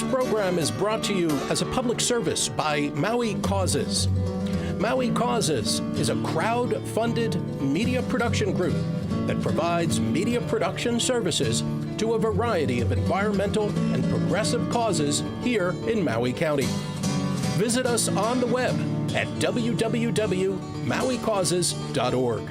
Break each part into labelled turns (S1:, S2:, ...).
S1: program is brought to you as a public service by Maui Causes. Maui Causes is a crowd-funded media production group that provides media production services to a variety of environmental and progressive causes here in Maui County. Visit us on the web at www.mauicauses.org.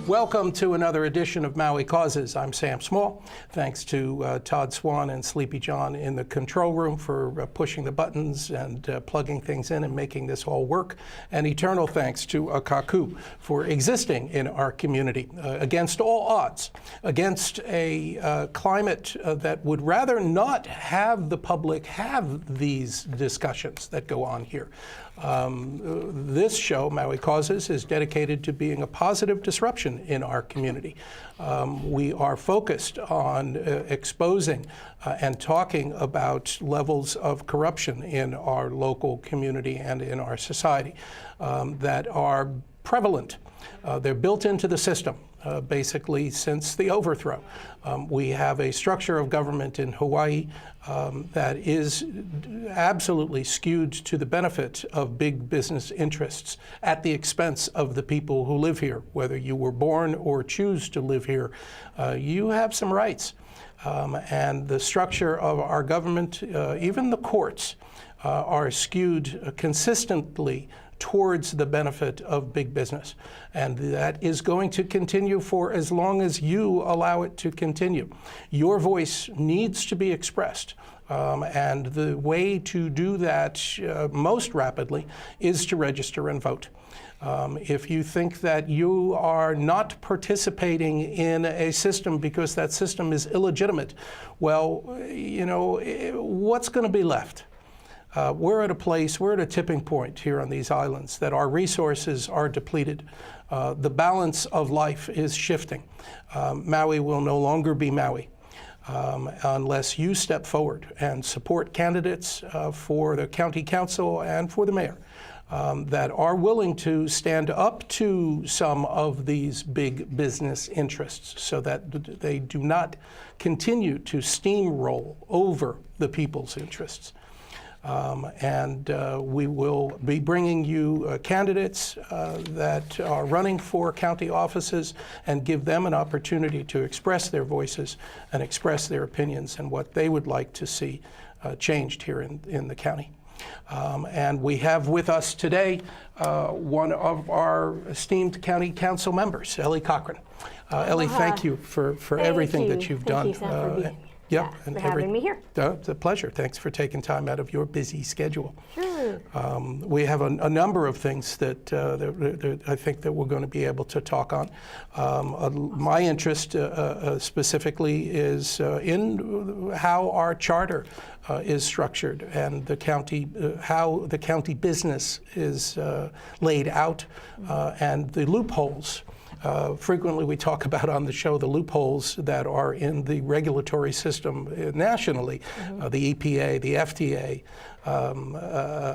S1: Welcome to another edition of Maui Causes. I'm Sam Small. Thanks to Todd Swan and Sleepy John in the control room for pushing the buttons and plugging things in and making this all work. And eternal thanks to Kaku for existing in our community against all odds, against a climate that would rather not have the public have these discussions that go on here. This show, Maui Causes, is dedicated to being a positive disruption in our community. We are focused on exposing and talking about levels of corruption in our local community and in our society that are prevalent. They're built into the system. Basically since the overthrow. We have a structure of government in Hawaii that is absolutely skewed to the benefit of big business interests at the expense of the people who live here. Whether you were born or choose to live here, you have some rights. And the structure of our government, even the courts, are skewed consistently towards the benefit of big business. And that is going to continue for as long as you allow it to continue. Your voice needs to be expressed. And the way to do that most rapidly is to register and vote. If you think that you are not participating in a system because that system is illegitimate, well, you know, what's going to be left? We're at a tipping point here on these islands that our resources are depleted. The balance of life is shifting. Maui will no longer be Maui unless you step forward and support candidates for the county council and for the mayor that are willing to stand up to some of these big business interests so that they do not continue to steamroll over the people's interests. We will be bringing you candidates that are running for county offices and give them an opportunity to express their voices and express their opinions and what they would like to see changed here in the county. And we have with us today one of our esteemed county council members, Elle Cochran. Elle, thank you for everything that you've done.
S2: Thank you, Sam, for being here.
S1: Yep,
S2: and for having me here.
S1: It's a pleasure. Thanks for taking time out of your busy schedule.
S2: Sure.
S1: We have a number of things that I think that we're going to be able to talk on. My interest specifically is in how our charter is structured and the county, how the county business is laid out, and the loopholes. Frequently we talk about on the show the loopholes that are in the regulatory system nationally, the EPA, the FTA,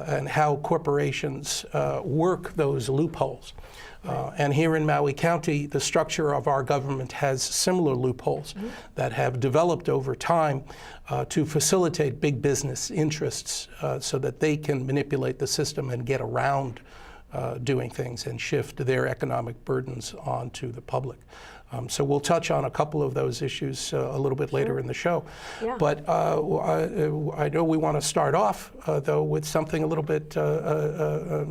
S1: and how corporations work those loopholes. And here in Maui County, the structure of our government has similar loopholes that have developed over time to facilitate big business interests so that they can manipulate the system and get around doing things and shift their economic burdens onto the public. So we'll touch on a couple of those issues a little bit later in the show. Yeah. But I know we want to start off, though, with something a little bit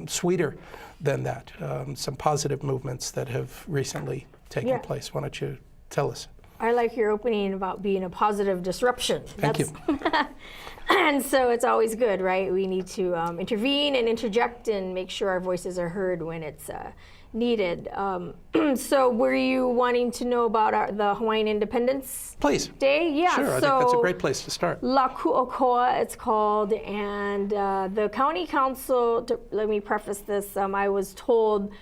S1: sweeter than that, some positive movements that have recently taken place. Why don't you tell us?
S2: I like your opening about being a positive disruption.
S1: Thank you.
S2: And so it's always good, right? We need to intervene and interject and make sure our voices are heard when it's needed. So were you wanting to know about the Hawaiian Independence Day? Yeah.
S1: Sure, I think that's a great place to start.
S2: Laku'okoa, it's called, and the county council, let me preface this, I was told,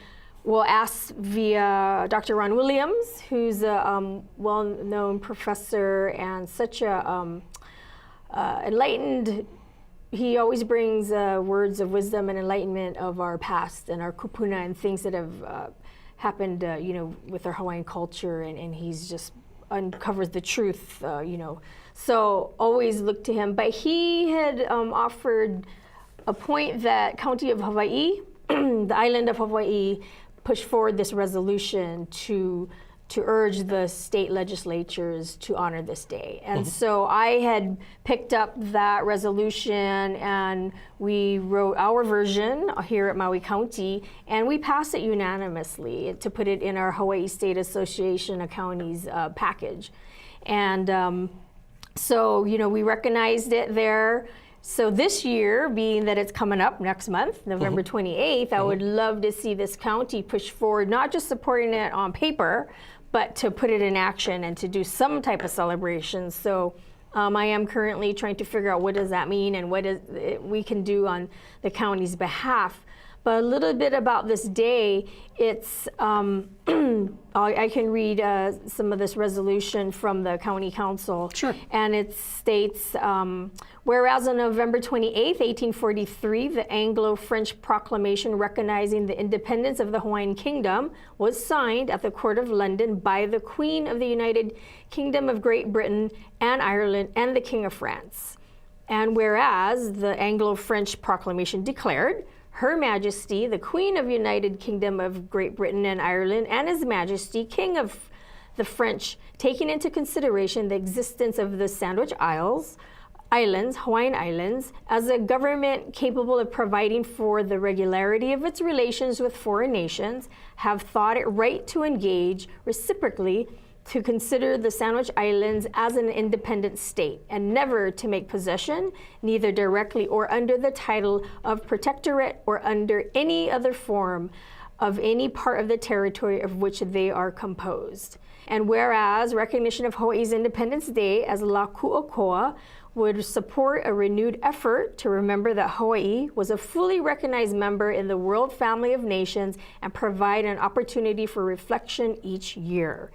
S2: we'll ask via Dr. Ron Williams, who's a well-known professor and such a enlightened. He always brings words of wisdom and enlightenment of our past and our kupuna and things that have happened, with our Hawaiian culture, and he's just uncovers the truth, So always look to him. But he had offered a point that County of Hawaii, the island of Hawaii, push forward this resolution to urge the state legislatures to honor this day. And so I had picked up that resolution, and we wrote our version here at Maui County, and we passed it unanimously to put it in our Hawaii State Association of Counties package. And so, we recognized it there. So this year, being that it's coming up next month, November 28th, I would love to see this county push forward, not just supporting it on paper, but to put it in action and to do some type of celebration. So I am currently trying to figure out what does that mean and what we can do on the county's behalf. But a little bit about this day, it's, I can read some of this resolution from the county council.
S1: Sure.
S2: And it states, whereas on November 28th, 1843, the Anglo-French proclamation recognizing the independence of the Hawaiian Kingdom was signed at the Court of London by the Queen of the United Kingdom of Great Britain and Ireland and the King of France. And whereas the Anglo-French proclamation declared, Her Majesty, the Queen of United Kingdom of Great Britain and Ireland, and His Majesty, King of the French, taking into consideration the existence of the Sandwich Islands, Hawaiian Islands, as a government capable of providing for the regularity of its relations with foreign nations, have thought it right to engage reciprocally to consider the Sandwich Islands as an independent state, and never to make possession, neither directly or under the title of protectorate or under any other form, of any part of the territory of which they are composed. And whereas recognition of Hawaii's Independence Day as La Ku'okoa would support a renewed effort to remember that Hawaii was a fully recognized member in the world family of nations and provide an opportunity for reflection each year.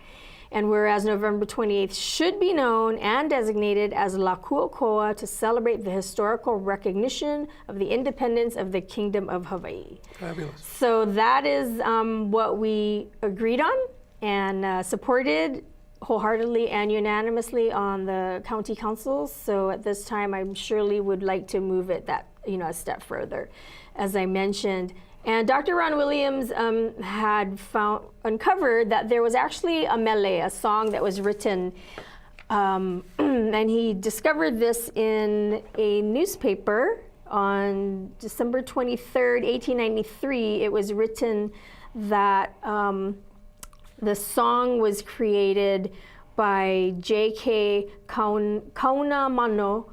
S2: And whereas November 28th should be known and designated as La Ku'okoa to celebrate the historical recognition of the independence of the Kingdom of Hawaii.
S1: Fabulous.
S2: So that is what we agreed on and supported wholeheartedly and unanimously on the county council. So at this time, I surely would like to move it a step further, as I mentioned. And Dr. Ron Williams had uncovered that there was actually a mele, a song that was written, and he discovered this in a newspaper on December 23rd, 1893. It was written that the song was created by J.K. Kaunamano,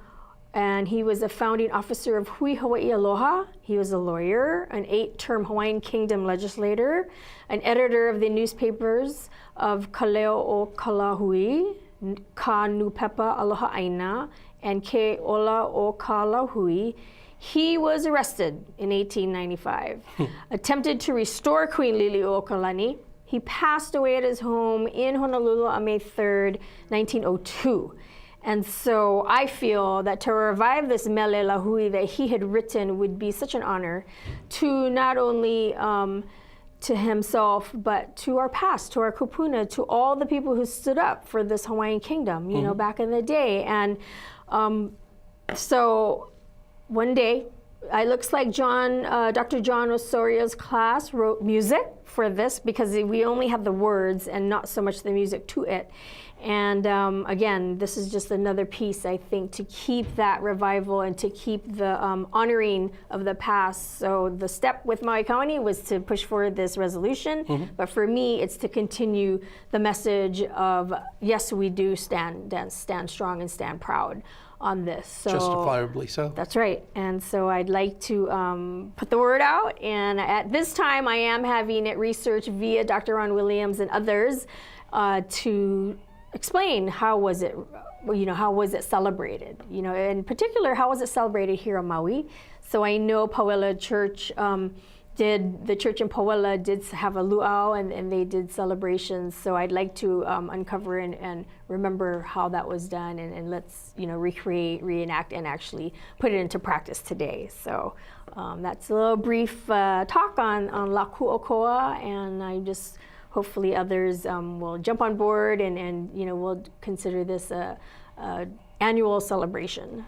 S2: and he was a founding officer of Hui Hawaii Aloha. He was a lawyer, an 8-term Hawaiian Kingdom legislator, an editor of the newspapers of Kaleo o Kalahui, Ka Nupepa Aloha Aina, and Ke Ola o Kalahui. He was arrested in 1895, attempted to restore Queen Liliuokalani. He passed away at his home in Honolulu on May 3rd, 1902. And so I feel that to revive this mele lahui that he had written would be such an honor to not only to himself, but to our past, to our kupuna, to all the people who stood up for this Hawaiian kingdom, you know, back in the day. And so one day, it looks like Dr. John Osorio's class wrote music for this because we only have the words and not so much the music to it. And again, this is just another piece, I think, to keep that revival and to keep the honoring of the past. So the step with Maui County was to push forward this resolution, but for me, it's to continue the message of, yes, we do stand strong and stand proud on this. So,
S1: justifiably so.
S2: That's right. And so I'd like to put the word out. And at this time, I am having it researched via Dr. Ron Williams and others to explain how was it celebrated? In particular, how was it celebrated here on Maui? So I know Pauela Church the church in Pauela did have a luau and they did celebrations. So I'd like to uncover and remember how that was done and let's recreate, reenact, and actually put it into practice today. So that's a little brief talk on La Ku'okoa, and I just hopefully others will jump on board and we'll consider this a annual celebration.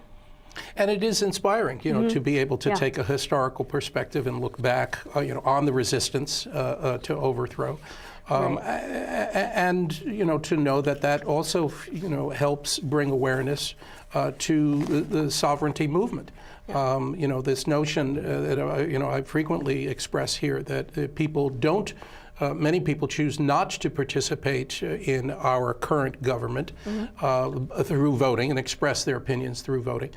S1: And it is inspiring, to be able to take a historical perspective and look back, on the resistance to overthrow. And, to know that also, helps bring awareness to the sovereignty movement. This notion that, I frequently express here that people don't many people choose not to participate in our current government through voting and express their opinions through voting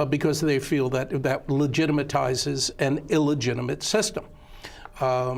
S1: because they feel that legitimatizes an illegitimate system. What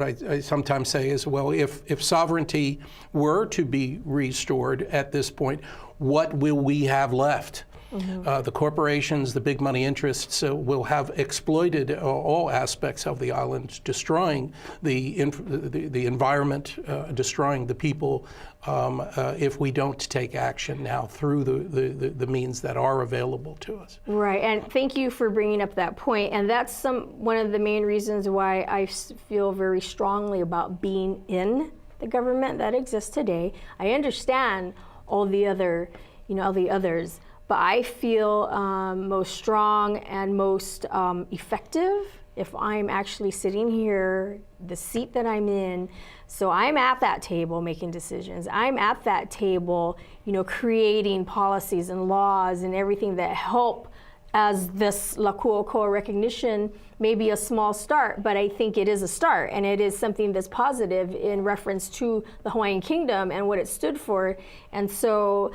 S1: I sometimes say is, well, if sovereignty were to be restored at this point, what will we have left? The corporations, the big money interests will have exploited all aspects of the island, destroying the environment, destroying the people, if we don't take action now through the means that are available to us.
S2: Right, and thank you for bringing up that point. And that's one of the main reasons why I feel very strongly about being in the government that exists today. I understand all the others. But I feel most strong and most effective if I'm actually sitting here, the seat that I'm in. So I'm at that table making decisions. I'm at that table, creating policies and laws and everything that help as this Lakuokoa recognition may be a small start, but I think it is a start, and it is something that's positive in reference to the Hawaiian Kingdom and what it stood for. And so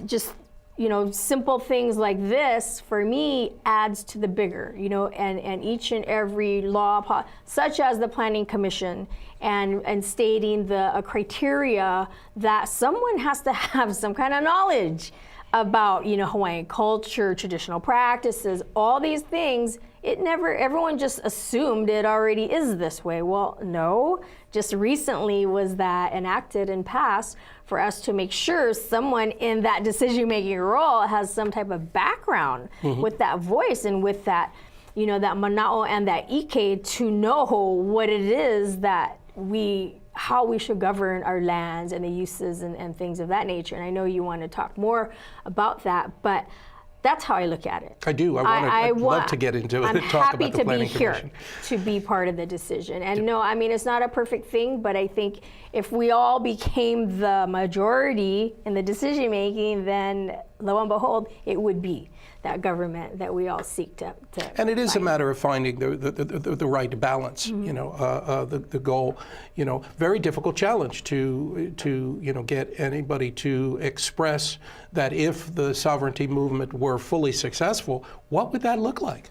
S2: just simple things like this, for me, adds to the bigger, and each and every law, such as the Planning Commission, and stating the criteria that someone has to have some kind of knowledge about, Hawaiian culture, traditional practices, all these things. Everyone just assumed it already is this way. Well, no, just recently was that enacted and passed for us to make sure someone in that decision-making role has some type of background with that voice and with that, that mana'o and that ike to know what it is that how we should govern our lands and the uses and things of that nature. And I know you want to talk more about that, but that's how I look at it.
S1: I do. I'd love to get into it and talk about the Planning Commission. I'm happy to be here to be part of the decision. And no, it's not a perfect thing, but I think if we all became the majority in the decision making, then lo and behold, it would be that government that we all seek to and it is
S2: find.
S1: A matter of finding the right balance, the goal, very difficult challenge to get anybody to express that if the sovereignty movement were fully successful, what would that look like?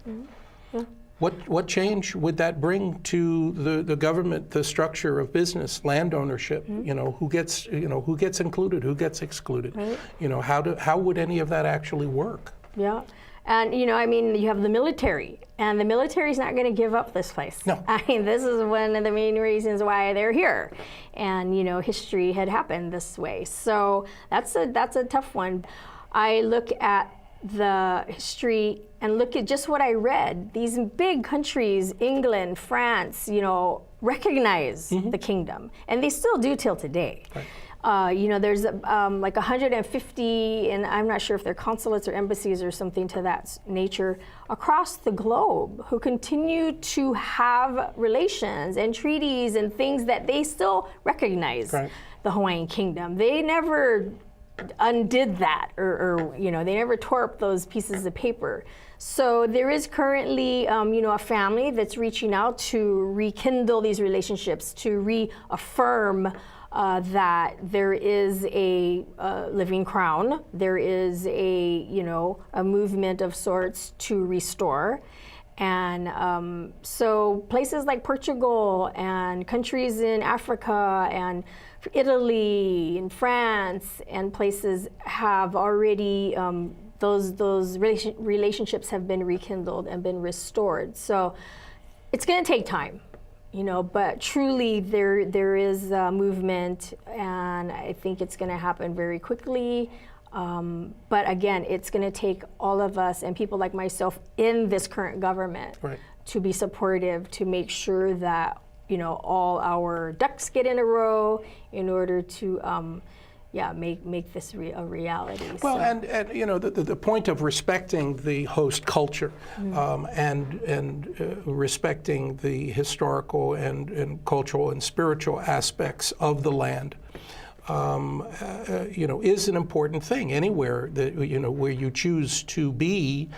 S1: What change would that bring to the government, the structure of business, land ownership? Who gets included, who gets excluded? Right. How would any of that actually work?
S2: Yeah. And, you have the military, and the military is not going to give up this place.
S1: No.
S2: This is one of the main reasons why they're here. And, history had happened this way. So that's a tough one. I look at the history and look at just what I read. These big countries, England, France, recognize the kingdom, and they still do till today. Right. There's like 150, and I'm not sure if they're consulates or embassies or something to that nature across the globe who continue to have relations and treaties and things that they still recognize the Hawaiian Kingdom. They never undid that or they never tore up those pieces of paper. So there is currently, a family that's reaching out to rekindle these relationships, to reaffirm that there is a living crown, there is a movement of sorts to restore. And so places like Portugal and countries in Africa and Italy and France and places have already, those relationships have been rekindled and been restored. So it's going to take time. But truly there is a movement, and I think it's going to happen very quickly. But again, it's going to take all of us and people like myself in this current government
S1: Right.
S2: to be supportive, to make sure that, you know, all our ducks get in a row in order to make this a reality.
S1: Well,
S2: So-
S1: and you know, the point of respecting the host culture and respecting the historical and cultural and spiritual aspects of the land, you know, is an important thing. Anywhere that, you know, where you choose to be,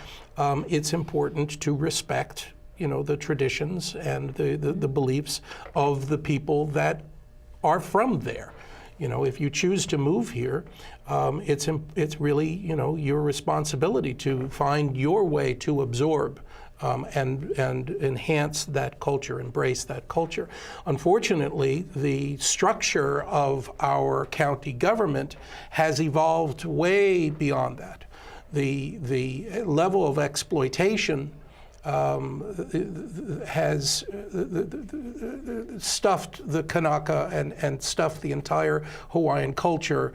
S1: it's important to respect, you know, the traditions and the beliefs of the people that are from there. You know, if you choose to move here, it's really, you know, your responsibility to find your way to absorb and enhance that culture, embrace that culture. Unfortunately, the structure of our county government has evolved way beyond that. The level of exploitation has stuffed the Kanaka and stuffed the entire Hawaiian culture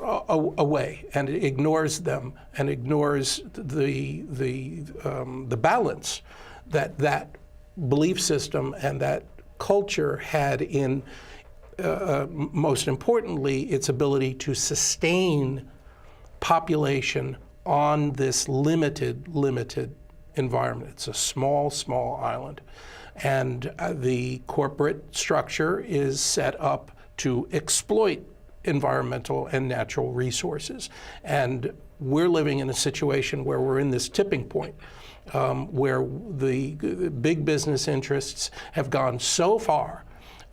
S1: away, and it ignores them and ignores the balance that belief system and that culture had in, most importantly, its ability to sustain population on this limited environment. It's a small island. And the corporate structure is set up to exploit environmental and natural resources. And we're living in a situation where we're in this tipping point, where the big business interests have gone so far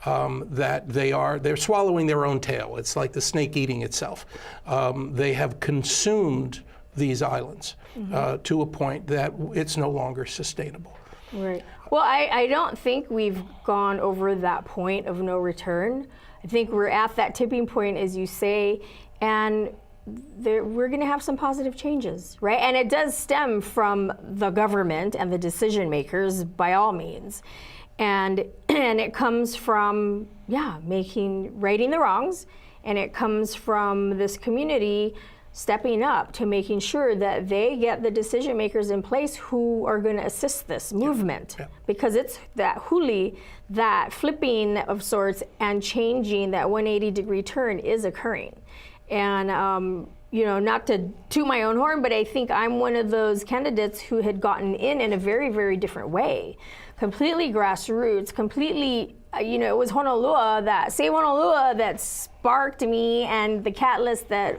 S1: that they're swallowing their own tail. It's like the snake eating itself. They have consumed these islands to a point that it's no longer sustainable.
S2: Right. Well, I don't think we've gone over that point of no return. I think we're at that tipping point, as you say, and we're going to have some positive changes, right? And it does stem from the government and the decision makers, by all means. And it comes from, righting the wrongs, and it comes from this community stepping up to making sure that they get the decision makers in place who are going to assist this movement. Because it's that huli, that flipping of sorts and changing, that 180-degree turn is occurring. And you know, not to toot my own horn, but I think I'm one of those candidates who had gotten in a very, very different way. Completely grassroots, completely, you know, it was Honolua that sparked me, and the catalyst that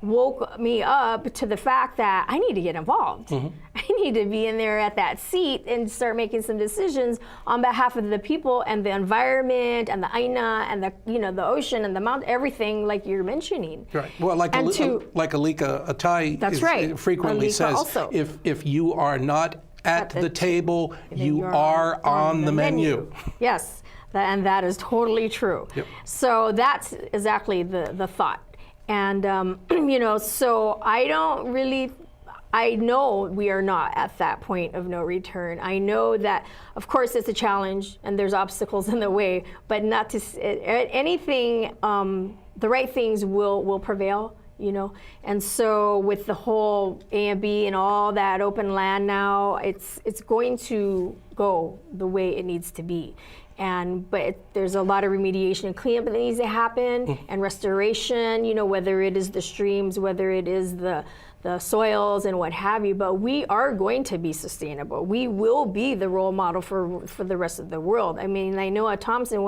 S2: woke me up to the fact that I need to get involved. I need to be in there at that seat and start making some decisions on behalf of the people and the environment and the aina and the, you know, the ocean and the mountain, everything like you're mentioning.
S1: Right. Well, like Alika Atai frequently
S2: Alika
S1: says,
S2: also.
S1: if you are not at the table, you are on the menu.
S2: Yes, and that is totally true.
S1: Yep.
S2: So that's exactly the thought. And, you know, so I know we are not at that point of no return. I know that, of course, it's a challenge and there's obstacles in the way, but not to anything, the right things will prevail. You know, and so with the whole A and B and all that open land now, it's going to go the way it needs to be. But there's a lot of remediation and cleanup that needs to happen, and restoration. You know, whether it is the streams, whether it is the soils and what have you. But we are going to be sustainable. We will be the role model for the rest of the world. I mean, I know Thompson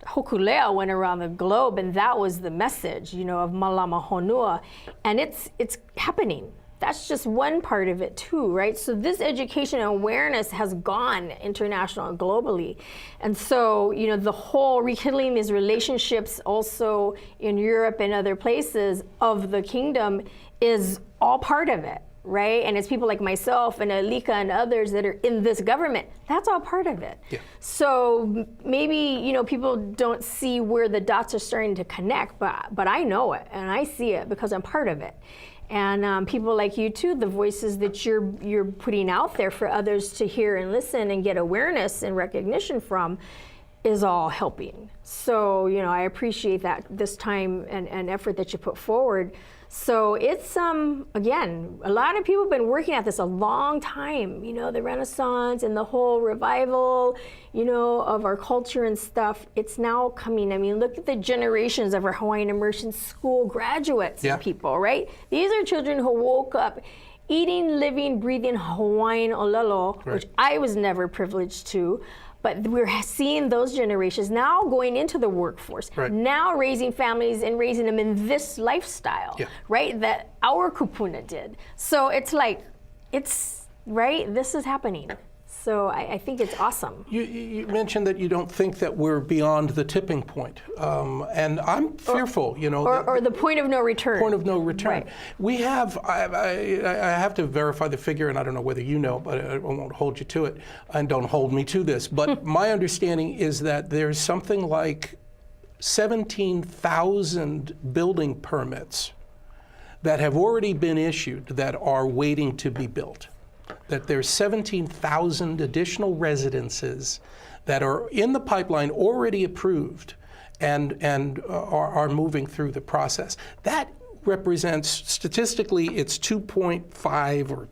S2: Hokulea went around the globe, and that was the message, you know, of Malama Honua, and it's happening. That's just one part of it too, right? So this education and awareness has gone international and globally. And so, you know, the whole rekindling these relationships also in Europe and other places of the kingdom is all part of it. Right? And it's people like myself and Alika and others that are in this government. That's all part of it. Yeah. So maybe, you know, people don't see where the dots are starting to connect, but I know it and I see it because I'm part of it. And people like you too, the voices that you're putting out there for others to hear and listen and get awareness and recognition from, is all helping. So, you know, I appreciate that this time and effort that you put forward. So it's, again, a lot of people have been working at this a long time, you know, the Renaissance and the whole revival, you know, of our culture and stuff. It's now coming. I mean, look at the generations of our Hawaiian Immersion School graduates and people, right? These are children who woke up eating, living, breathing Hawaiian olelo, which I was never privileged to. But we're seeing those generations now going into the workforce, now raising families and raising them in this lifestyle, right, that our kupuna did. So it's like, it's, right, this is happening. So I think it's awesome.
S1: You mentioned that you don't think that we're beyond the tipping point. And I'm fearful, you know.
S2: Or the point of no return.
S1: Point of no return.
S2: Right.
S1: We have, I have to verify the figure, and I don't know whether you know, but I won't hold you to it, and don't hold me to this. But my understanding is that there's something like 17,000 building permits that have already been issued that are waiting to be built. That there's 17,000 additional residences that are in the pipeline, already approved, and are moving through the process. That represents, statistically, it's 2.5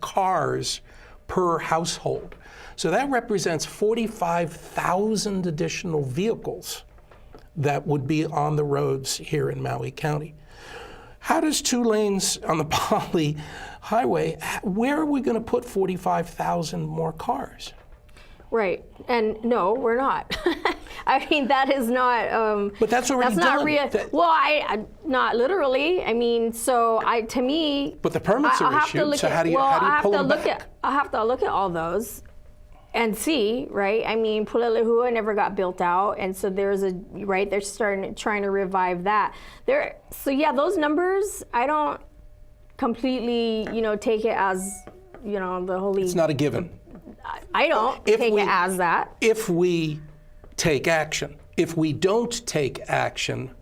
S1: cars per household. So that represents 45,000 additional vehicles that would be on the roads here in Maui County. How does 2 lanes on the Poly Highway, where are we going to put 45,000 more cars?
S2: Right, and no, we're not. I mean, that is not.
S1: But that's already
S2: that's not
S1: done.
S2: real. Well, I not literally. I mean, so to me.
S1: But the permits are issued. So how do you pull them back?
S2: I'll have to look at all those and see, right? I mean, Pulelehua never got built out, and so there's they're trying to revive that. So yeah, those numbers, I don't completely, you know, take it as, you know, the holy.
S1: It's not a given.
S2: I don't take it as that.
S1: If we take action, if we don't take action,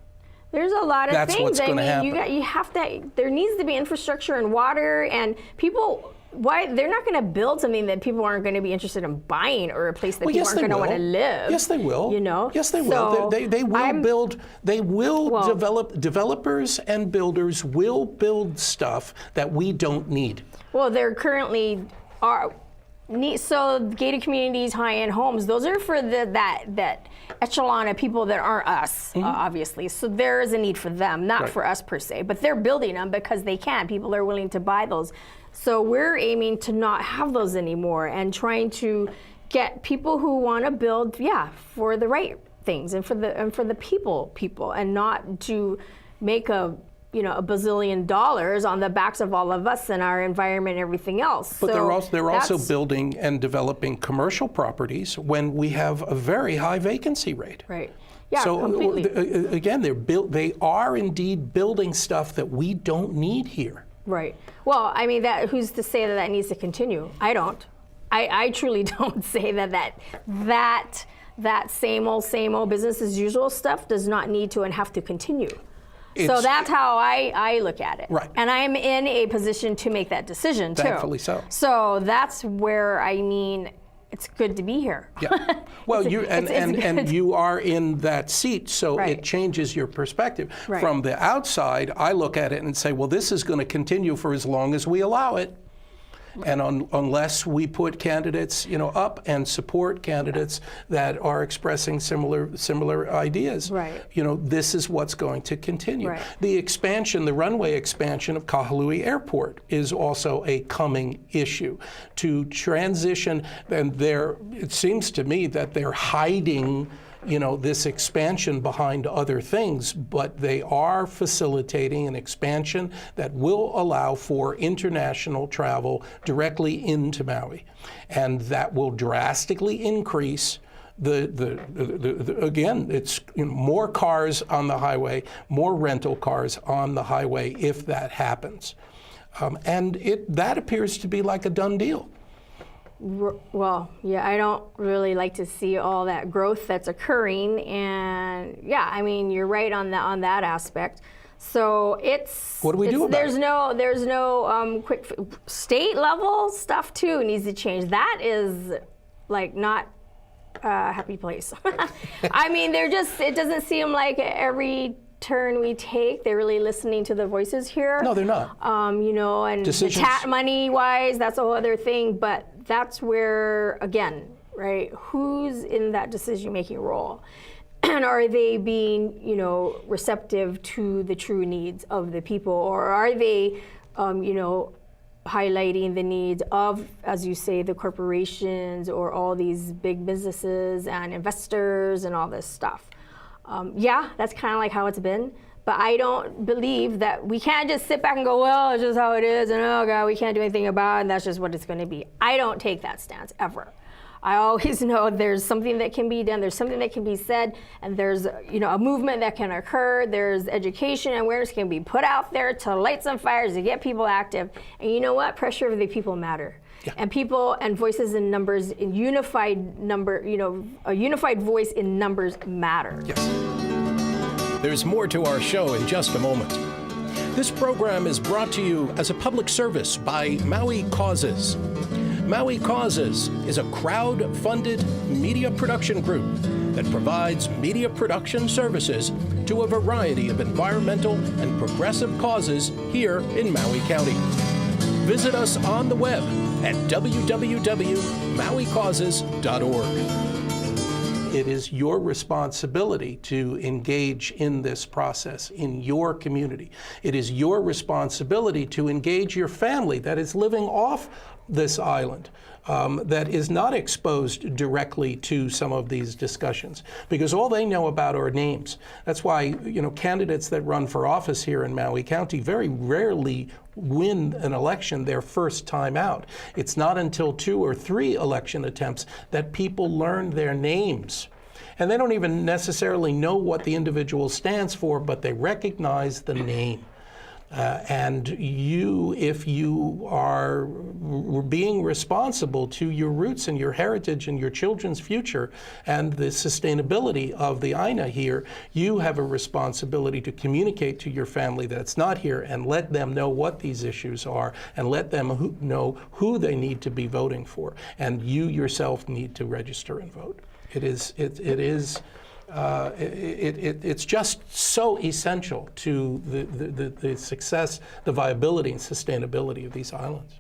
S2: there's a lot of
S1: that's
S2: things.
S1: what's going to happen.
S2: You have to. There needs to be infrastructure and water, and people. Why they're not going to build something that people aren't going to be interested in buying, or a place that people aren't going to want to live.
S1: Yes, they will.
S2: You know.
S1: Yes, they will. They will build. They will develop. Developers and builders will build stuff that we don't need.
S2: Well, there currently are. So gated communities, high-end homes, those are for that echelon of people that aren't us, obviously. So there is a need for them, not for us per se, but they're building them because they can. People are willing to buy those. So we're aiming to not have those anymore and trying to get people who want to build, for the right things and for the people, and not to make a bazillion dollars on the backs of all of us and our environment and everything else.
S1: But they're also building and developing commercial properties when we have a very high vacancy rate.
S2: Right. Yeah,
S1: so
S2: completely.
S1: Again, they are indeed building stuff that we don't need here.
S2: Right. Well, I mean, who's to say that needs to continue? I don't. I truly don't say that same old business as usual stuff does not need to and have to continue. So that's how I look at it.
S1: Right.
S2: And I'm in a position to make that decision, too.
S1: Thankfully so.
S2: So that's where, it's good to be here.
S1: Yeah. Well, and you are in that seat, so it changes your perspective.
S2: Right.
S1: From the outside, I look at it and say, well, this is going to continue for as long as we allow it. And unless we put candidates, up and support candidates that are expressing similar ideas, this is what's going to continue.
S2: Right.
S1: The runway expansion of Kahului Airport is also a coming issue. To transition, and it seems to me that they're hiding this expansion behind other things, but they are facilitating an expansion that will allow for international travel directly into Maui. And that will drastically increase again, it's more cars on the highway, more rental cars on the highway if that happens. And that appears to be like a done deal.
S2: Well, yeah, I don't really like to see all that growth that's occurring, and you're right on that aspect. So what
S1: do we do about it?
S2: There's no quick state level stuff too needs to change. That is not happy place. I mean, it doesn't seem like every turn we take, they're really listening to the voices here.
S1: No, they're not.
S2: You know, and
S1: Decisions.
S2: money-wise, that's a whole other thing, but that's where, again, right, who's in that decision-making role? And are they being, you know, receptive to the true needs of the people, or are they, you know, highlighting the needs of, as you say, the corporations or all these big businesses and investors and all this stuff? Yeah, that's kind of like how it's been. But I don't believe that we can't just sit back and go, well, it's just how it is, and oh God, we can't do anything about it, and that's just what it's going to be. I don't take that stance ever. I always know there's something that can be done, there's something that can be said, and there's, you know, a movement that can occur, there's education and awareness can be put out there to light some fires, to get people active. And you know what? Pressure of the people matter.
S1: Yeah.
S2: And people and voices in numbers, in unified number, you know, a unified voice in numbers matter.
S1: Yes. There's more to our show in just a moment. This program is brought to you as a public service by Maui Causes. Maui Causes is a crowd-funded media production group that provides media production services to a variety of environmental and progressive causes here in Maui County. Visit us on the web at www.mauicauses.org. It is your responsibility to engage in this process in your community. It is your responsibility to engage your family that is living off this island, that is not exposed directly to some of these discussions, because all they know about are names. That's why, you know, candidates that run for office here in Maui County very rarely win an election their first time out. It's not until 2 or 3 election attempts that people learn their names. And they don't even necessarily know what the individual stands for, but they recognize the name. And you, if you are being responsible to your roots and your heritage and your children's future and the sustainability of the Aina here, you have a responsibility to communicate to your family that's not here and let them know what these issues are and let them know who they need to be voting for. And you yourself need to register and vote. It's just so essential to the success, the viability, and sustainability of these islands.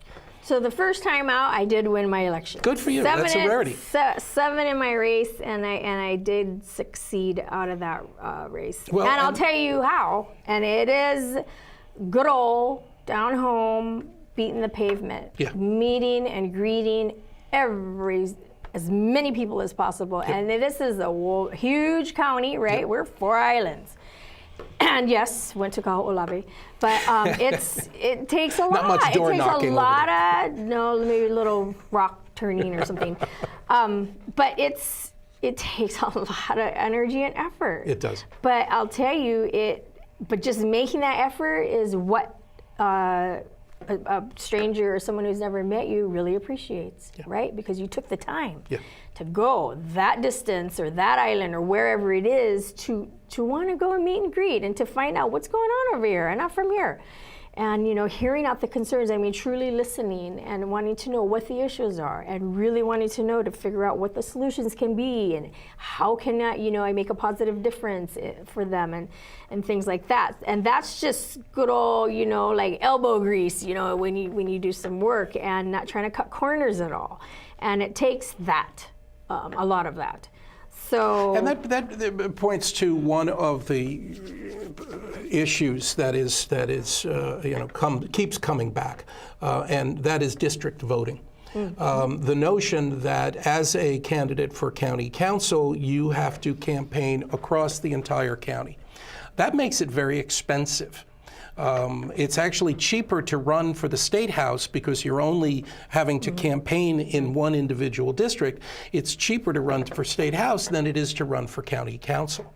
S2: So the first time out, I did win my election.
S1: Good for you. That's a rarity.
S2: 7 in my race, and I did succeed out of that race.
S1: Well,
S2: and I'll tell you how. And it is good old down home, beating the pavement, meeting and greeting as many people as possible. And this is a huge county, right? We're 4 islands. And yes, went to Kaho'olawe. But it takes a lot.
S1: Not much door knocking.
S2: It takes a lot of, maybe a little rock turning or something. But it takes a lot of energy and effort.
S1: It does.
S2: But I'll tell you, but just making that effort is what a stranger or someone who's never met you really appreciates, right? Because you took the time to go that distance or that island or wherever it is to want to go and meet and greet and to find out what's going on over here and not from here. And, hearing out the concerns, truly listening and wanting to know what the issues are and really wanting to know to figure out what the solutions can be and how can I make a positive difference for them and things like that. And that's just good old, like elbow grease, when you do some work and not trying to cut corners at all. And it takes that, a lot of that. So,
S1: and that points to one of the issues that keeps coming back, and that is district voting. Mm-hmm. The notion that as a candidate for county council, you have to campaign across the entire county. That makes it very expensive. It's actually cheaper to run for the state house because you're only having to campaign in one individual district. It's cheaper to run for state house than it is to run for county council.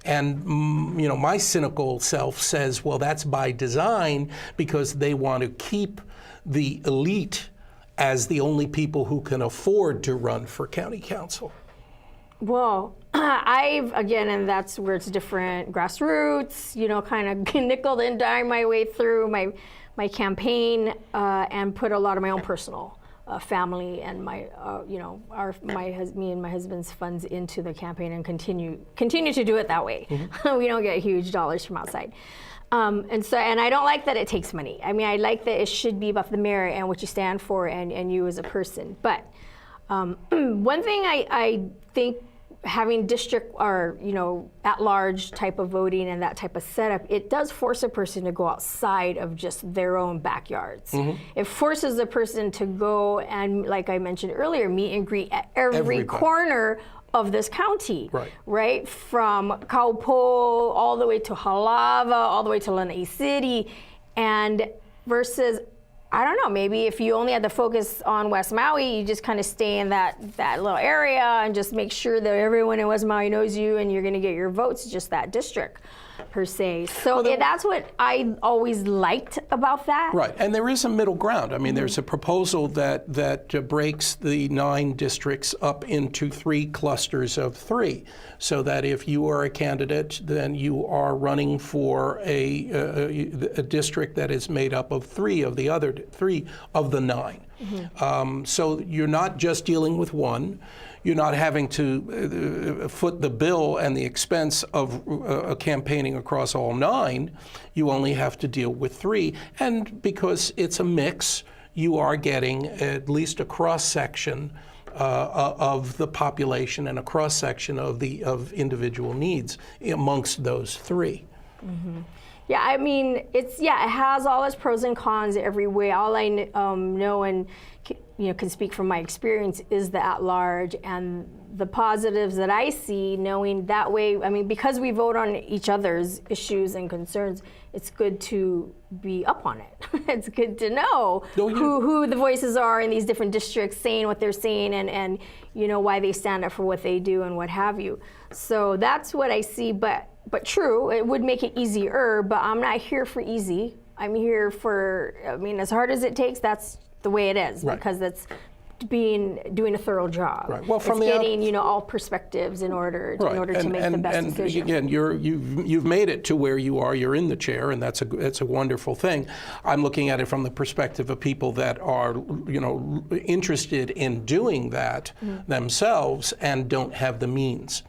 S1: And my cynical self says, well, that's by design because they want to keep the elite as the only people who can afford to run for county council.
S2: Well, and that's where it's different, grassroots, kind of nickel and dime my way through my campaign and put a lot of my own personal family and my, me and my husband's funds into the campaign and continue to do it that way. We don't get huge dollars from outside. And I don't like that it takes money. I mean, I like that it should be about the merit and what you stand for and you as a person. But one thing I think having district or at-large type of voting and that type of setup, it does force a person to go outside of just their own backyards. It forces a person to go and, like I mentioned earlier, meet and greet at every corner of this county, right? From Kaupo all the way to Halava, all the way to Lanai City, and versus, I don't know, maybe if you only had to focus on West Maui, you just kind of stay in that little area and just make sure that everyone in West Maui knows you and you're going to get your votes, just that district per se. So that's what I always liked about that.
S1: Right, and there is a middle ground. I mean, there's a proposal that breaks the 9 districts up into 3 clusters of 3, so that if you are a candidate, then you are running for a district that is made up of 3 of the 9. So you're not just dealing with 1. You're not having to foot the bill and the expense of campaigning across all 9. You only have to deal with 3. And because it's a mix, you are getting at least a cross-section of the population and a cross-section of individual needs amongst those 3.
S2: Yeah, I mean, it has all its pros and cons every way. All I know and can speak from my experience is the at-large and the positives that I see, knowing that way. I mean, because we vote on each other's issues and concerns, it's good to be up on it. It's good to know who the voices are in these different districts saying what they're saying and why they stand up for what they do and what have you. So that's what I see, but true, it would make it easier, but I'm not here for easy. I'm here for, as hard as it takes, that's the way it is, because that's doing a thorough job.
S1: Right. Well,
S2: from getting all perspectives in order to make the best decision.
S1: And again, you've made it to where you are. You're in the chair, and that's a wonderful thing. I'm looking at it from the perspective of people that are interested in doing that themselves and don't have the means.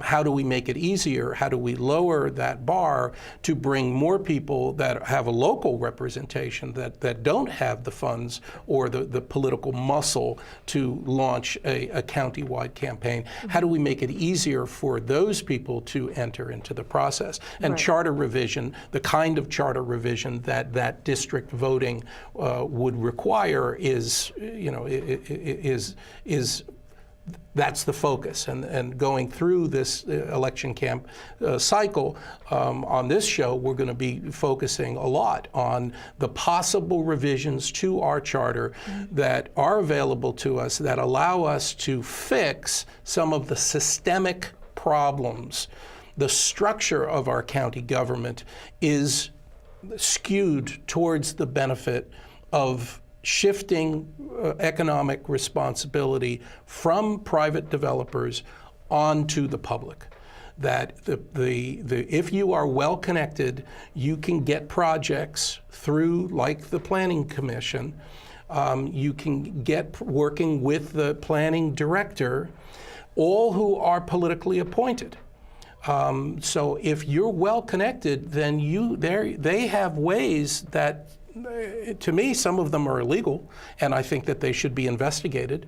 S1: How do we make it easier? How do we lower that bar to bring more people that have a local representation that don't have the funds or the political muscle to launch a county-wide campaign? How do we make it easier for those people to enter into the process? And charter revision, the kind of charter revision that district voting would require is that's the focus, and going through this election camp cycle on this show, we're going to be focusing a lot on the possible revisions to our charter that are available to us that allow us to fix some of the systemic problems. The structure of our county government is skewed towards the benefit of shifting economic responsibility from private developers onto the public. That if you are well connected, you can get projects through, like the Planning Commission. You can get working with the planning director, all who are politically appointed. So if you're well connected, then they have ways that, to me, some of them are illegal, and I think that they should be investigated.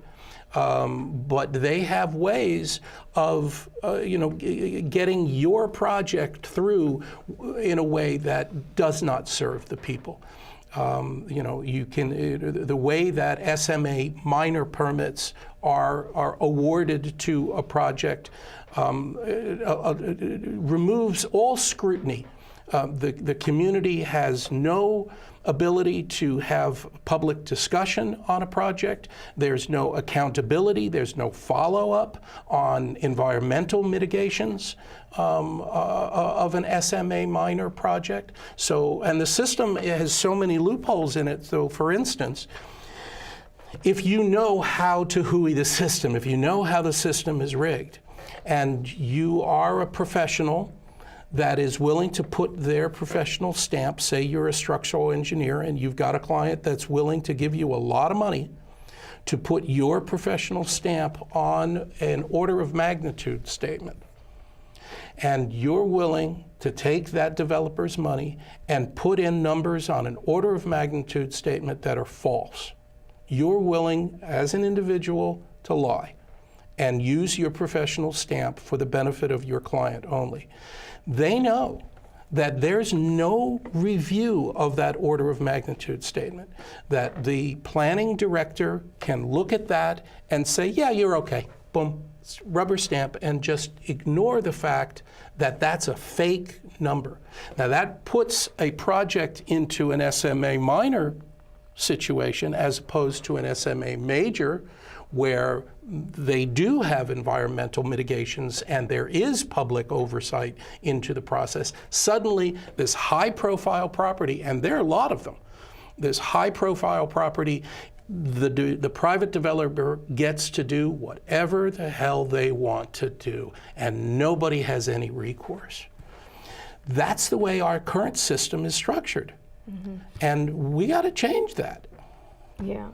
S1: But they have ways of, getting your project through in a way that does not serve the people. You can the way that SMA minor permits are awarded to a project removes all scrutiny. The community has no ability to have public discussion on a project. There's no accountability. There's no follow-up on environmental mitigations of an SMA minor project. So, and the system has so many loopholes in it. So, for instance, if you know how to hooey the system, if you know how the system is rigged, and you are a professional that is willing to put their professional stamp, say you're a structural engineer and you've got a client that's willing to give you a lot of money to put your professional stamp on an order of magnitude statement, and you're willing to take that developer's money and put in numbers on an order of magnitude statement that are false, you're willing as an individual to lie and use your professional stamp for the benefit of your client only, they know that there's no review of that order of magnitude statement, that the planning director can look at that and say, yeah, you're okay, boom, rubber stamp, and just ignore the fact that that's a fake number. Now that puts a project into an SMA minor situation as opposed to an SMA major, where they do have environmental mitigations and there is public oversight into the process. Suddenly, this high-profile property, and there are a lot of them, this high-profile property, the private developer gets to do whatever the hell they want to do, and nobody has any recourse. That's the way our current system is structured. Mm-hmm. And we got to change that.
S2: Yeah.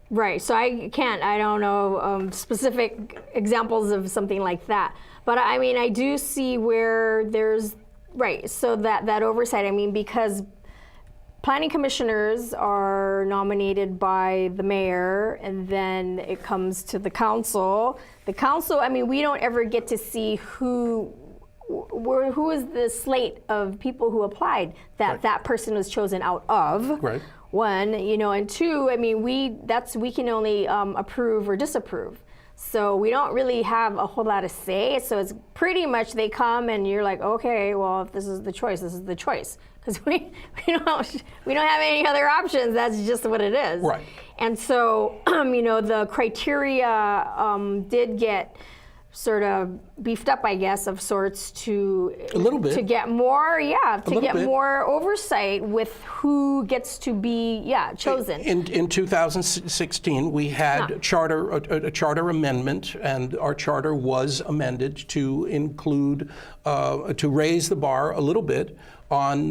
S2: Right, so I don't know specific examples of something like that. But I mean, I do see where there's, right, so that oversight, I mean, because planning commissioners are nominated by the mayor, and then it comes to the council. The council, I mean, we don't ever get to see who is the slate of people who applied that
S1: right.
S2: that person was chosen out of.
S1: Right.
S2: One, and two, I mean, we can only approve or disapprove. So we don't really have a whole lot of say. So it's pretty much they come and you're like, okay, well, if this is the choice, this is the choice. Because we don't have any other options. That's just what it is.
S1: Right.
S2: And so, the criteria did get sort of beefed up, I guess, of sorts to
S1: a little bit
S2: to get more, more oversight with who gets to be chosen.
S1: In 2016, we had a charter amendment, and our charter was amended to include to raise the bar a little bit on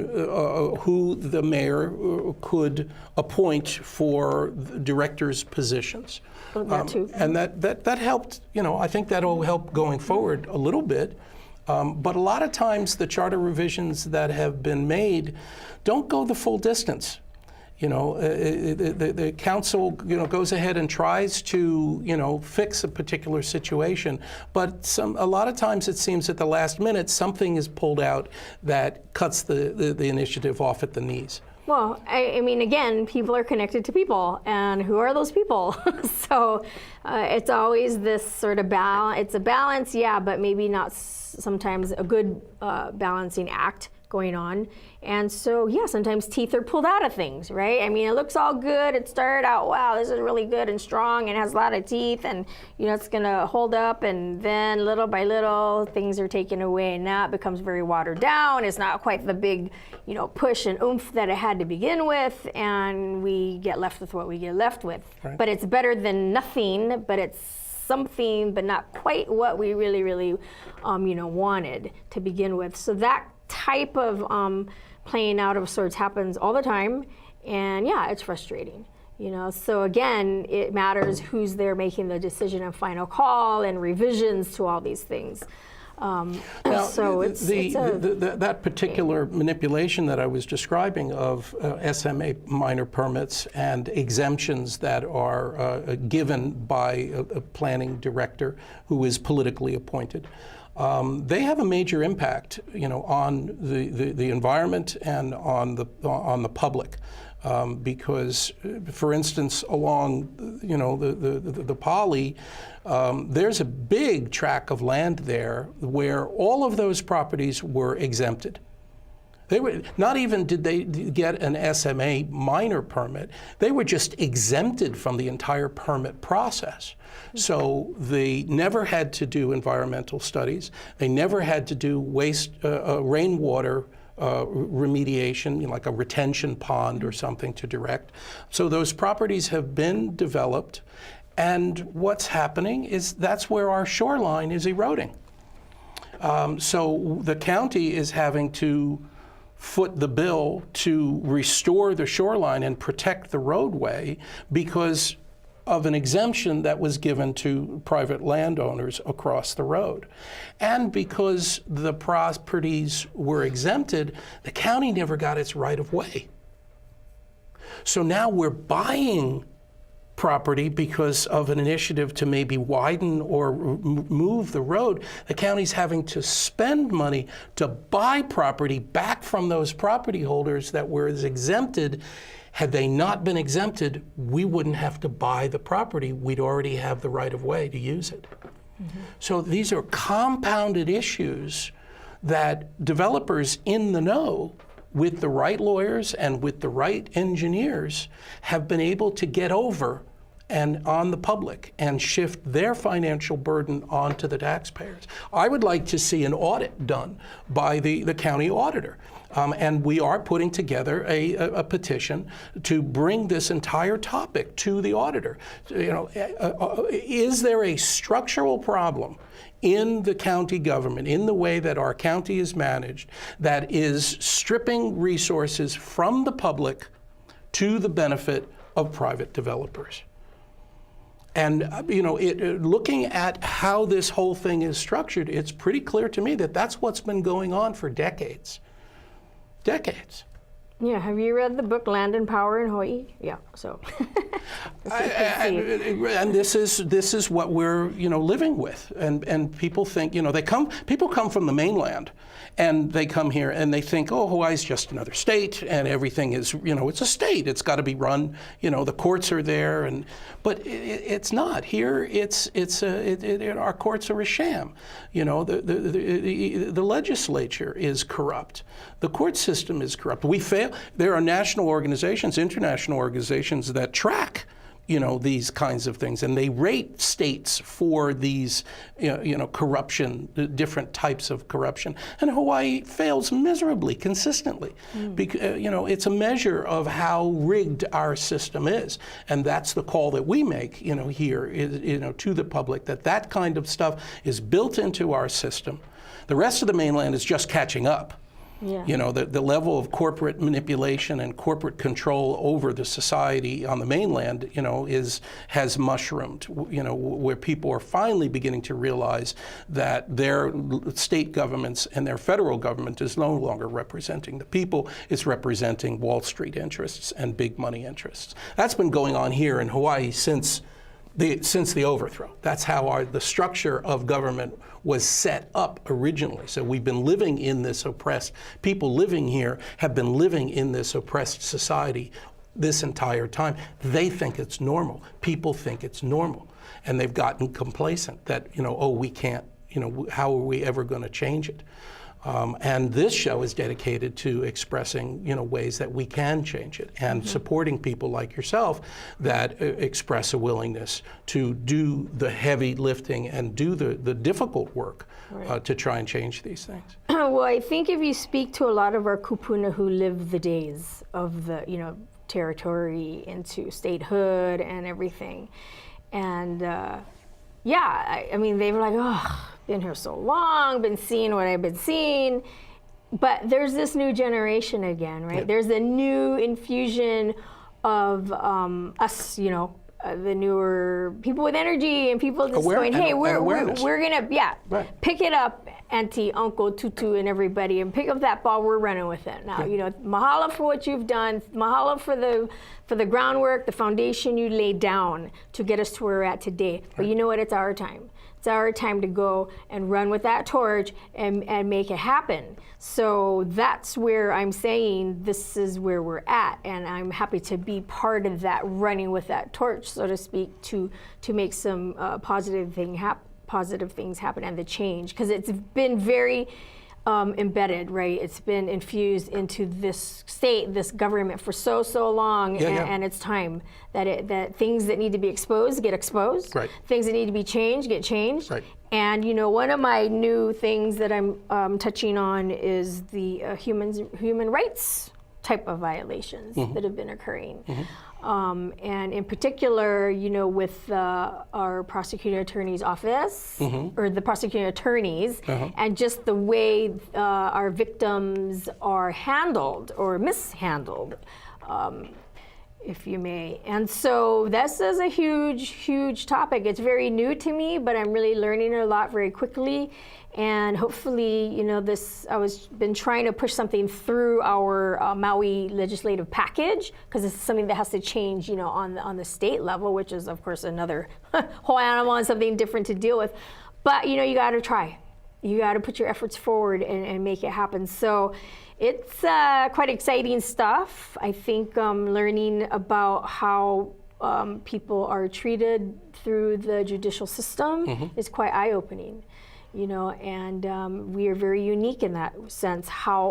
S1: who the mayor could appoint for the directors' positions.
S2: That too.
S1: And that helped, I think that'll help going forward a little bit. But a lot of times the charter revisions that have been made don't go the full distance. The council, goes ahead and tries to, fix a particular situation, but a lot of times it seems at the last minute something is pulled out that cuts the initiative off at the knees.
S2: Well, I mean, again, people are connected to people, and who are those people? So it's always this sort of balance. It's a balance, but maybe not sometimes a good balancing act going on. And so, sometimes teeth are pulled out of things, right? I mean, it looks all good. It started out, wow, this is really good and strong and has a lot of teeth, and it's going to hold up. And then little by little, things are taken away, and now it becomes very watered down. It's not quite the big, push and oomph that it had to begin with, and we get left with what we get left with.
S1: Right.
S2: But it's better than nothing. But it's something, but not quite what we really, really, wanted to begin with. So that type of playing out of sorts happens all the time, and it's frustrating. So again, it matters who's there making the decision and final call and revisions to all these things.
S1: Now,
S2: so
S1: that particular manipulation that I was describing of SMA minor permits and exemptions that are given by a planning director who is politically appointed, they have a major impact, on the environment and on the public. Because, for instance, along, the poly, there's a big tract of land there where all of those properties were exempted. They were not even did they get an SMA minor permit. They were just exempted from the entire permit process. So they never had to do environmental studies. They never had to do rainwater remediation, like a retention pond or something to direct. So those properties have been developed, and what's happening is that's where our shoreline is eroding. So the county is having to foot the bill to restore the shoreline and protect the roadway because of an exemption that was given to private landowners across the road. And because the properties were exempted, the county never got its right of way. So now we're buying property because of an initiative to maybe widen or move the road. The county's having to spend money to buy property back from those property holders that were exempted. Had they not been exempted, we wouldn't have to buy the property. We'd already have the right of way to use it. Mm-hmm. So these are compounded issues that developers in the know, with the right lawyers and with the right engineers, have been able to get over and on the public and shift their financial burden onto the taxpayers. I would like to see an audit done by the county auditor. And we are putting together a petition to bring this entire topic to the auditor. You know, is there a structural problem in the county government, in the way that our county is managed, that is stripping resources from the public to the benefit of private developers? And you know, looking at how this whole thing is structured, it's pretty clear to me that that's what's been going on for decades. Decades.
S2: Yeah, have you read the book Land and Power in Hawaii? Yeah, so.
S1: And this is what we're living with, and people think people come from the mainland, and they come here and they think, oh, Hawaii's just another state, and everything is it's a state. It's got to be run. The courts are there, but it's not here. Our courts are a sham. The legislature is corrupt. The court system is corrupt. We fail. There are national organizations, international organizations that track these kinds of things, and they rate states for these corruption, different types of corruption, and Hawaii fails miserably, consistently. Because it's a measure of how rigged our system is, and that's the call that we make here to the public, that kind of stuff is built into our system. The rest of the mainland is just catching up. Yeah. The level of corporate manipulation and corporate control over the society on the mainland, has mushroomed, where people are finally beginning to realize that their state governments and their federal government is no longer representing the people, it's representing Wall Street interests and big money interests. That's been going on here in Hawaii since the overthrow. That's how the structure of government was set up originally. So we've been living in this people living here have been living in this oppressed society this entire time. They think it's normal. People think it's normal. And they've gotten complacent that, we can't, how are we ever going to change it? And this show is dedicated to expressing, ways that we can change it, and supporting people like yourself that express a willingness to do the heavy lifting and do the difficult work to try and change these things.
S2: Well, I think if you speak to a lot of our kupuna who live the days of the, territory into statehood and everything, and I mean, they were like, oh, been here so long, been seeing what I've been seeing. But there's this new generation again, right? Yeah. There's a new infusion of us, the newer people with energy and people just going, hey, we're gonna pick it up, auntie, uncle, tutu, and everybody, and pick up that ball. We're running with it now. Mahalo for what you've done. Mahalo for the groundwork, the foundation you laid down to get us to where we're at today. But you know what? It's our time. It's our time to go and run with that torch and make it happen. So that's where I'm saying this is where we're at, and I'm happy to be part of that running with that torch, so to speak, to make some positive things happen and the change, because it's been very embedded, right? It's been infused into this state, this government for so long, and it's time that things that need to be exposed get exposed, right. Things that need to be changed get changed, right. And one of my new things that I'm touching on is the human rights type of violations that have been occurring. And in particular, you know, with our prosecuting attorney's office, or the prosecuting attorneys, and just the way our victims are handled or mishandled, if you may. And so this is a huge, huge topic. It's very new to me, but I'm really learning a lot very quickly. And hopefully, you know, been trying to push something through our Maui legislative package, because it's something that has to change, you know, on the state level, which is, of course, another whole animal and something different to deal with. But, you know, you got to try. You got to put your efforts forward and make it happen. So it's quite exciting stuff. I think learning about how people are treated through the judicial system is quite eye-opening. You know, and we are very unique in that sense, how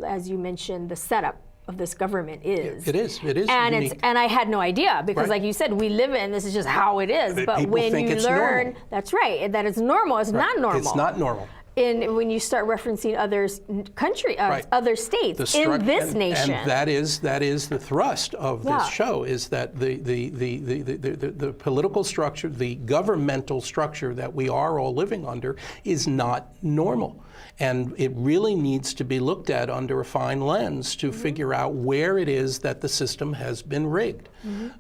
S2: as you mentioned, the setup of this government is.
S1: It is
S2: and
S1: unique.
S2: And I had no idea, because like you said, we live in, this is just how it is. But when you learn,
S1: normal.
S2: That's right, that it's normal, it's not normal.
S1: It's not normal.
S2: And when you start referencing other other states in this nation,
S1: and that is the thrust of this show, is that the political structure, the governmental structure that we are all living under, is not normal. And it really needs to be looked at under a fine lens to figure out where it is that the system has been rigged.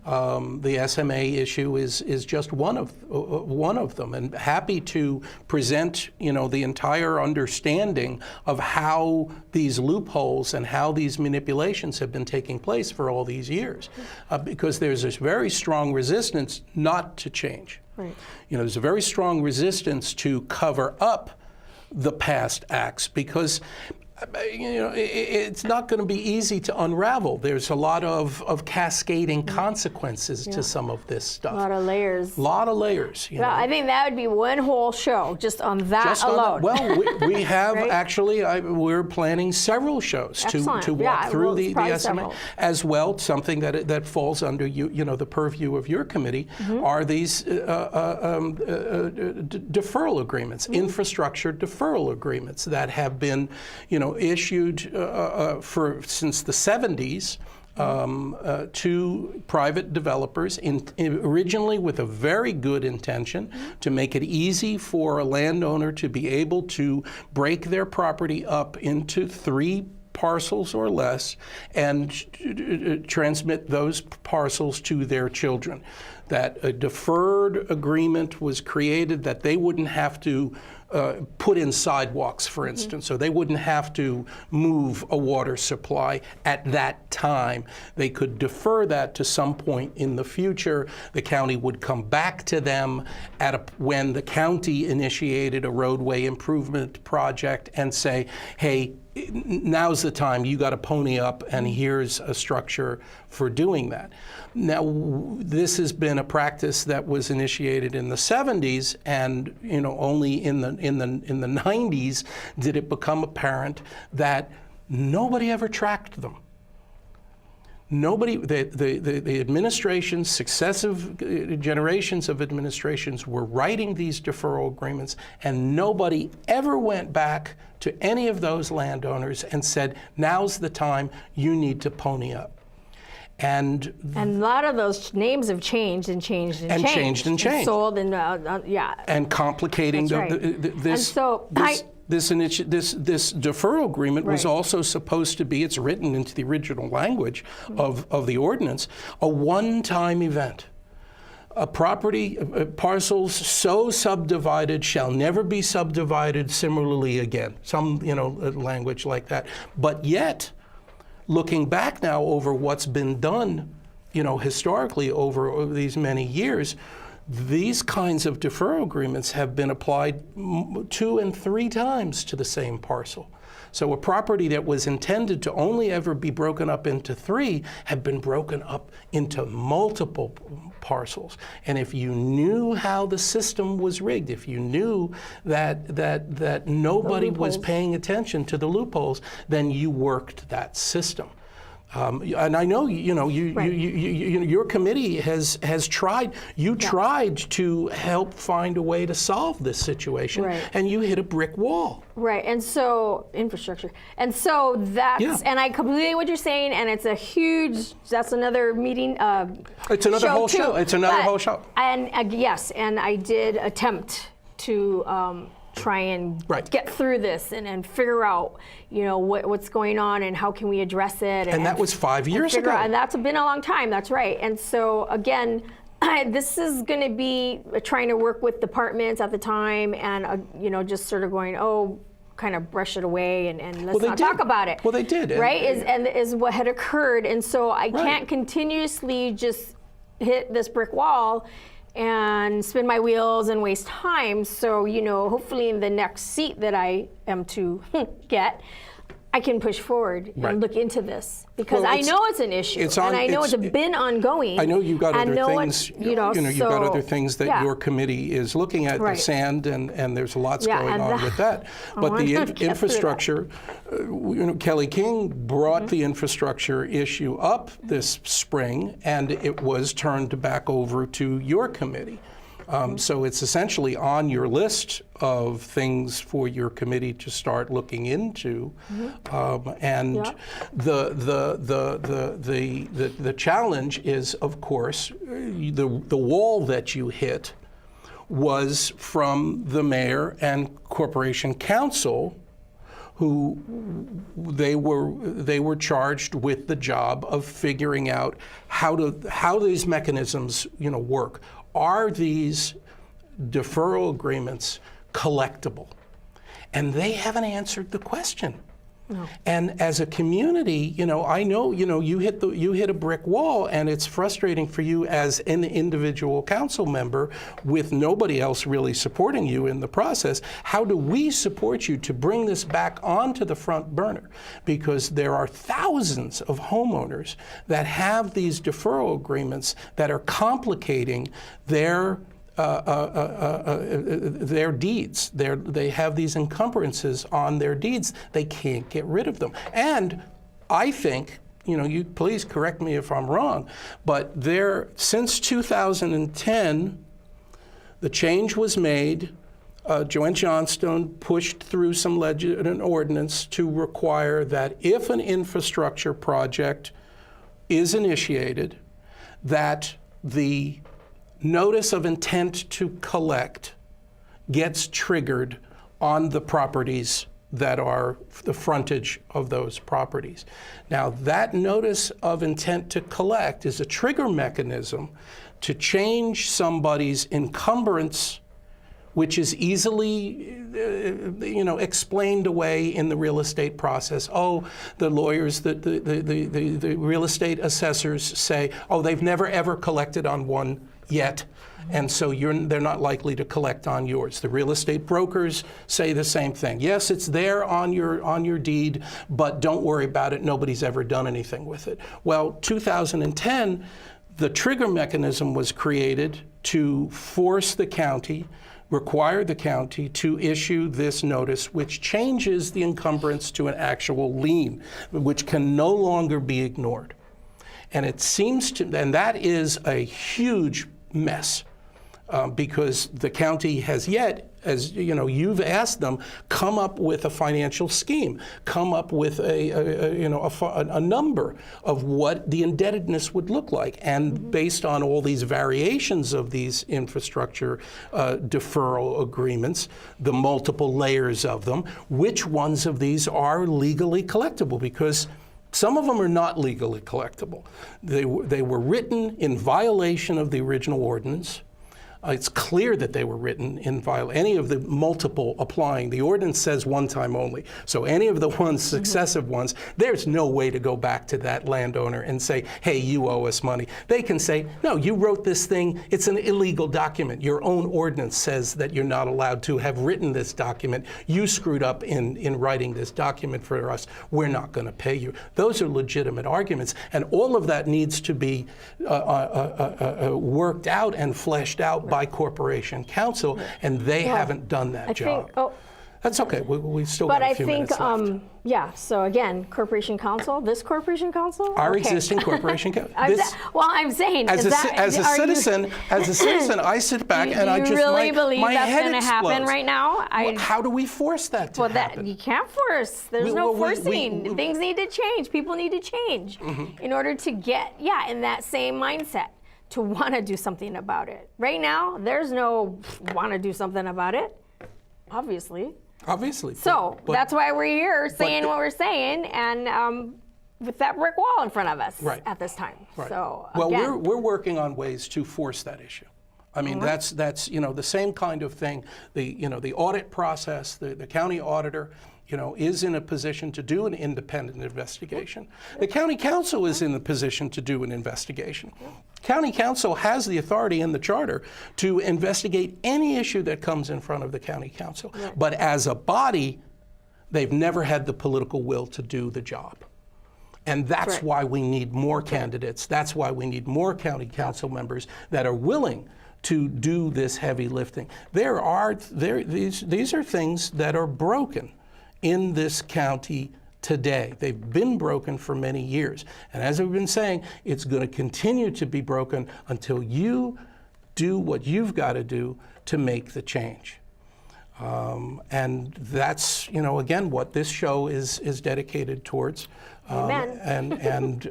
S1: The SMA issue is just one of them, and happy to present, you know, the entire understanding of how these loopholes and how these manipulations have been taking place for all these years, because there's this very strong resistance not to change.
S2: Right.
S1: You know, there's a very strong resistance to cover up the past acts, because you know, it's not going to be easy to unravel. There's a lot of cascading consequences to some of this stuff.
S2: A lot of layers.
S1: A lot of layers. You know.
S2: I think that would be one whole show just on that alone.
S1: Well, we have actually, we're planning several shows to walk through the SMA as well. Something that falls under you know, the purview of your committee are these deferral agreements, infrastructure deferral agreements that have been, you know, issued since the 70s to private developers, originally with a very good intention to make it easy for a landowner to be able to break their property up into 3 parcels or less and transmit those parcels to their children. That a deferred agreement was created that they wouldn't have to put in sidewalks, for instance, so they wouldn't have to move a water supply at that time. They could defer that to some point in the future. The county would come back to them when the county initiated a roadway improvement project and say, hey, now's the time, you got to pony up, and here's a structure for doing that. Now, this has been a practice that was initiated in the 70s, and you know, only in the 90s did it become apparent that nobody ever tracked them. Nobody, the administrations, successive generations of administrations were writing these deferral agreements, and nobody ever went back to any of those landowners and said, now's the time, you need to pony up. And
S2: a lot of those names have changed and changed and changed.
S1: And
S2: sold and
S1: and complicating this. This deferral agreement was also supposed to be, it's written into the original language of the ordinance, a one-time event. A property, parcels so subdivided shall never be subdivided similarly again. Some, you know, language like that. But yet, looking back now over what's been done, you know, historically over these many years, these kinds of deferral agreements have been applied 2 and 3 times to the same parcel. So a property that was intended to only ever be broken up into 3 had been broken up into multiple parcels. And if you knew how the system was rigged, if you knew that nobody was paying attention to the loopholes, then you worked that system. And I know your committee has tried. You tried to help find a way to solve this situation, and you hit a brick wall.
S2: Right, and so infrastructure, and so that's, and I completely what you're saying, and it's a huge. That's another meeting.
S1: It's another whole show. It's another whole show.
S2: And yes, and I did attempt to try and get through this and figure out, what's going on and how can we address it. And
S1: that was 5 years ago.
S2: And that's been a long time. That's right. And so again, this is going to be trying to work with departments at the time, and just sort of going, kind of brush it away and let's not talk about it.
S1: Well, they did.
S2: Right? Is what had occurred. And so I can't continuously just hit this brick wall and spin my wheels and waste time. So, hopefully in the next seat that I am to get, I can push forward and look into this, because I know it's an issue, and I know it's been ongoing.
S1: I know you've got other things. You've got other things that your committee is looking at, the sand, and there's lots going on with that. But the infrastructure, Kelly King brought the infrastructure issue up this spring, and it was turned back over to your committee. So it's essentially on your list of things for your committee to start looking into, and the challenge is, of course, the wall that you hit was from the mayor and corporation council, who they were charged with the job of figuring out how these mechanisms work. Are these deferral agreements collectible? And they haven't answered the question. No. And as a community, I know, you hit a brick wall, and it's frustrating for you as an individual council member with nobody else really supporting you in the process. How do we support you to bring this back onto the front burner? Because there are thousands of homeowners that have these deferral agreements that are complicating their deeds. They have these encumbrances on their deeds. They can't get rid of them. And I think, you please correct me if I'm wrong, but since 2010, the change was made. Joanne Johnstone pushed through an ordinance to require that if an infrastructure project is initiated, that the notice of intent to collect gets triggered on the properties that are the frontage of those properties. Now, that notice of intent to collect is a trigger mechanism to change somebody's encumbrance, which is easily explained away in the real estate process. The lawyers, the real estate assessors say, they've never ever collected on one yet, and so they're not likely to collect on yours. The real estate brokers say the same thing. Yes, it's there on your deed, but don't worry about it. Nobody's ever done anything with it. Well, 2010, the trigger mechanism was created to force the county, require the county to issue this notice, which changes the encumbrance to an actual lien, which can no longer be ignored. And it seems and that is a huge mess, because the county has yet, as you've asked them, come up with a financial scheme, come up with a number of what the indebtedness would look like, and based on all these variations of these infrastructure deferral agreements, the multiple layers of them, which ones of these are legally collectible? Because some of them are not legally collectible. They were written in violation of the original ordinance. It's clear that they were written in any of the multiple applying. The ordinance says one time only. So any of the successive ones, there's no way to go back to that landowner and say, hey, you owe us money. They can say, no, you wrote this thing. It's an illegal document. Your own ordinance says that you're not allowed to have written this document. You screwed up in writing this document for us. We're not going to pay you. Those are legitimate arguments. And all of that needs to be worked out and fleshed out by Corporation Counsel, and they haven't done that job. That's okay. We still
S2: But
S1: got a
S2: I
S1: few
S2: think,
S1: minutes left.
S2: yeah, so again, Corporation Council, this Corporation Council?
S1: Our
S2: Okay.
S1: existing corporation.
S2: Well, I'm saying,
S1: As a citizen, I sit back and I just
S2: Do you really
S1: my
S2: believe that's
S1: head
S2: going to happen
S1: explodes.
S2: right now?
S1: How do we force that to happen?
S2: You can't force. There's no forcing. Things need to change. People need to change in order to get, in that same mindset to want to do something about it. Right now, there's no want to do something about it, obviously.
S1: Obviously.
S2: So that's why we're here saying what we're saying, and with that brick wall in front of us at this time.
S1: Right.
S2: So
S1: well, we're working on ways to force that issue. I mean, that's the same kind of thing. The audit process, the county auditor, is in a position to do an independent investigation. The county council is in the position to do an investigation. County council has the authority in the charter to investigate any issue that comes in front of the county council. But as a body, they've never had the political will to do the job. And that's why we need more candidates. That's why we need more county council members that are willing to do this heavy lifting. These are things that are broken in this county today. They've been broken for many years. And as we've been saying, it's going to continue to be broken until you do what you've got to do to make the change. And that's, again, what this show is dedicated towards. And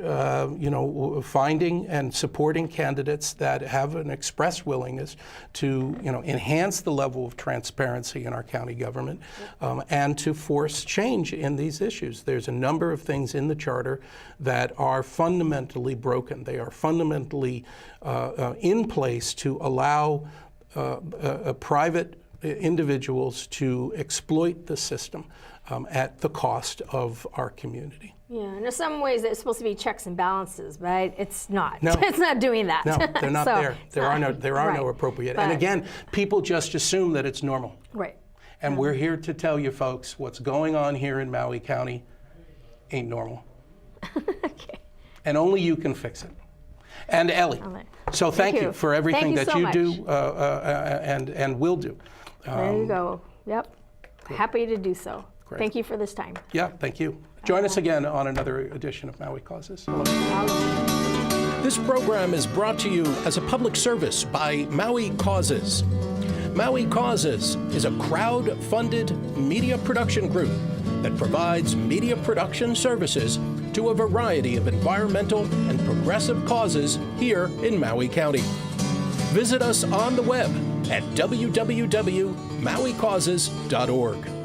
S1: finding and supporting candidates that have an express willingness to, enhance the level of transparency in our county government and to force change in these issues. There's a number of things in the charter that are fundamentally broken. They are fundamentally in place to allow private individuals to exploit the system at the cost of our community.
S2: Yeah, and in some ways it's supposed to be checks and balances, but it's not.
S1: No.
S2: It's not doing that.
S1: No, they're not there. There are no appropriate. And again, people just assume that it's normal.
S2: Right.
S1: And we're here to tell you folks what's going on here in Maui County ain't normal.
S2: Okay.
S1: And only you can fix it. And Ellie, so thank you for everything that you do and will do.
S2: There you go. Yep. Good. Happy to do so.
S1: Great.
S2: Thank you for this time.
S1: Yeah, thank you. Join us again on another edition of Maui Causes.
S3: This program is brought to you as a public service by Maui Causes. Maui Causes is a crowd-funded media production group that provides media production services to a variety of environmental and progressive causes here in Maui County. Visit us on the web at www.mauicauses.org.